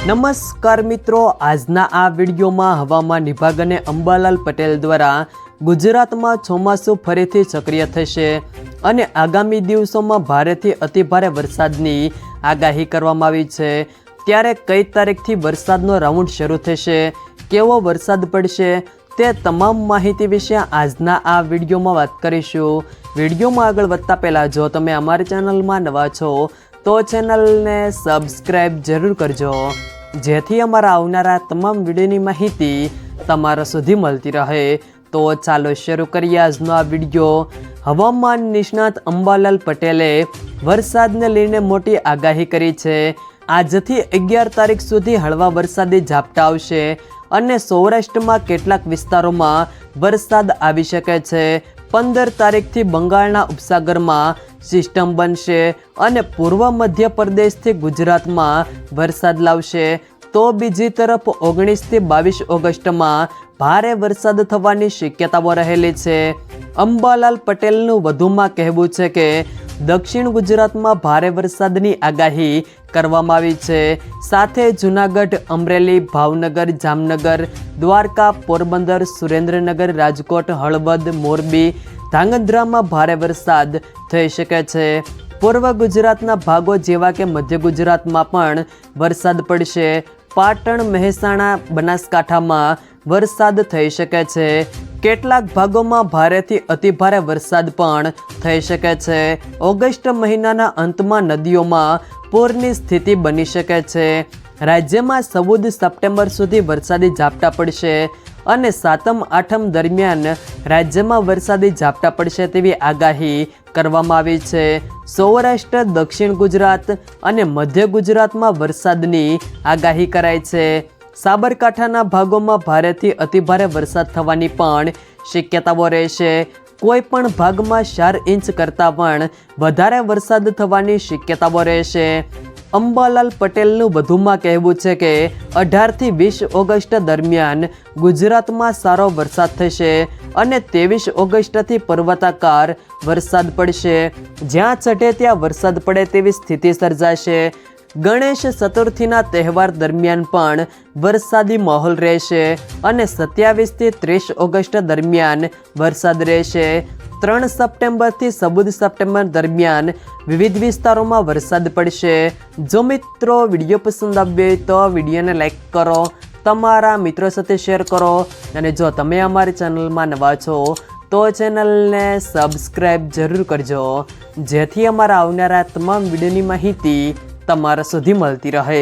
નમસ્કાર મિત્રો, આજના આ વિડીયોમાં હવામાન વિભાગ અને અંબાલાલ પટેલ દ્વારા ગુજરાતમાં ચોમાસું ફરીથી સક્રિય થશે અને આગામી દિવસોમાં ભારેથી અતિભારે વરસાદની આગાહી કરવામાં આવી છે। ત્યારે કઈ તારીખથી વરસાદનો રાઉન્ડ શરૂ થશે, કેવો વરસાદ પડશે તે તમામ માહિતી વિશે આજના આ વિડીયોમાં વાત કરીશું। વિડીયોમાં આગળ વધતા પહેલાં જો તમે અમારી ચેનલમાં નવા છો તો ચેનલને સબસ્ક્રાઈબ જરૂર કરજો, જેથી અમારા આવનારા તમામ વિડીયોની માહિતી તમારા સુધી મળતી રહે। તો ચાલો શરૂ કરીએ આજનો આ વિડીયો। હવામાન નિષ્ણાત અંબાલાલ પટેલે વરસાદને લઈને મોટી આગાહી કરી છે। આજથી 11 તારીખ સુધી હળવા વરસાદી ઝાપટા આવશે અને સૌરાષ્ટ્રમાં કેટલાક વિસ્તારોમાં વરસાદ આવી શકે છે। 15 તારીખથી બંગાળના ઉપસાગરમાં સિસ્ટમ બનશે અને પૂર્વ મધ્યપ્રદેશથી ગુજરાતમાં વરસાદ લાવશે। તો બીજી તરફ 19 થી 22 ઓગસ્ટમાં ભારે વરસાદ થવાની શક્યતાઓ રહેલી છે। અંબાલાલ પટેલનું વધુમાં કહેવું છે કે દક્ષિણ ગુજરાતમાં ભારે વરસાદની આગાહી કરવામાં આવી છે। સાથે જૂનાગઢ, અમરેલી, ભાવનગર, જામનગર, દ્વારકા, પોરબંદર, સુરેન્દ્રનગર, રાજકોટ, હળવદ, મોરબી, ધાંગધ્રામાં ભારે વરસાદ થઈ શકે છે। પૂર્વ ગુજરાતના ભાગો જેવા કે મધ્ય ગુજરાતમાં પણ વરસાદ પડશે। પાટણ, મહેસાણા, બનાસકાંઠામાં વરસાદ થઈ શકે છે। કેટલાક ભાગોમાં ભારેથી અતિભારે વરસાદ પણ થઈ શકે છે। ઓગસ્ટ મહિનાના અંતમાં નદીઓમાં પૂરની સ્થિતિ બની શકે છે। રાજ્યમાં 14 સપ્ટેમ્બર સુધી વરસાદી ઝાપટા પડશે અને 7મ 8મ દરમિયાન રાજ્યમાં વરસાદી ઝાપટા પડશે તેવી આગાહી કરવામાં આવી છે। સૌરાષ્ટ્ર, દક્ષિણ ગુજરાત અને મધ્ય ગુજરાતમાં વરસાદની આગાહી કરાઈ છે। સાબરકાંઠાના ભાગોમાં ભારેથી અતિભારે વરસાદ થવાની પણ શક્યતાઓ રહેશે। કોઈ પણ ભાગમાં 4 ઇંચ કરતાં પણ વધારે વરસાદ થવાની શક્યતાઓ રહેશે। અંબાલાલ પટેલનું વધુમાં કહેવું છે કે 18 થી 20 ઓગસ્ટ દરમિયાન ગુજરાતમાં સારો વરસાદ થશે અને 23 ઓગસ્ટથી પર્વતાકાર વરસાદ પડશે, જ્યાં ચઢે ત્યાં વરસાદ પડે તેવી સ્થિતિ સર્જાશે। ગણેશ ચતુર્થીના તહેવાર દરમિયાન પણ વરસાદી માહોલ રહેશે અને 27 થી 30 ઓગસ્ટ દરમિયાન વરસાદ રહેશે। 3 સપ્ટેમ્બરથી 14 સપ્ટેમ્બર દરમિયાન વિવિધ વિસ્તારોમાં વરસાદ પડશે। જો મિત્રો વિડીયો પસંદ આવ્યો તો વિડીયોને લાઈક કરો, તમારા મિત્રો સાથે શેર કરો અને જો તમે અમારી ચેનલમાં નવા છો તો ચેનલને સબસ્ક્રાઈબ જરૂર કરજો, જેથી અમારા આવનારા તમામ વિડીયોની માહિતી તમારા સુધી મળતી રહે।